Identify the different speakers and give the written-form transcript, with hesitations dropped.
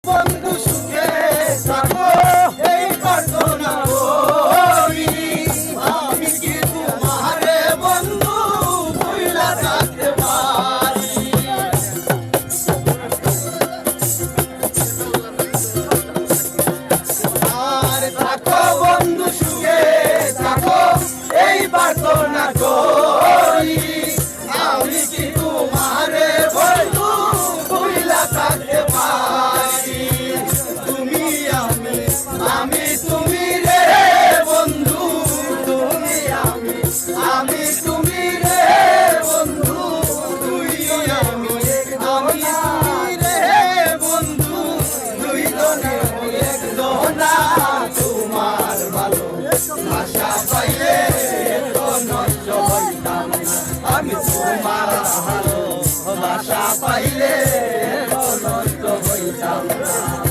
Speaker 1: বন্ধু সুখে থাকো এই প্রার্থনা করি আমি কি তোমারে বন্ধু ভুইলা থাকতে পারি আর থাকো বন্ধু সুখে থাকো এই প্রার্থনা করি আমি কি তোমারে বন্ধু ভুইলা থাকতে পারি আমি তুমি রে বন্ধু তুমি আমি তুমি রে বন্ধু তুই আমি রে বন্ধু দুই জনে এক দোনা তোমার ভালো ভাষা পাইলে তো নষ্ট হইতাম আমি তোমার ভালো ভাষা পাইলে তো নষ্ট হইতাম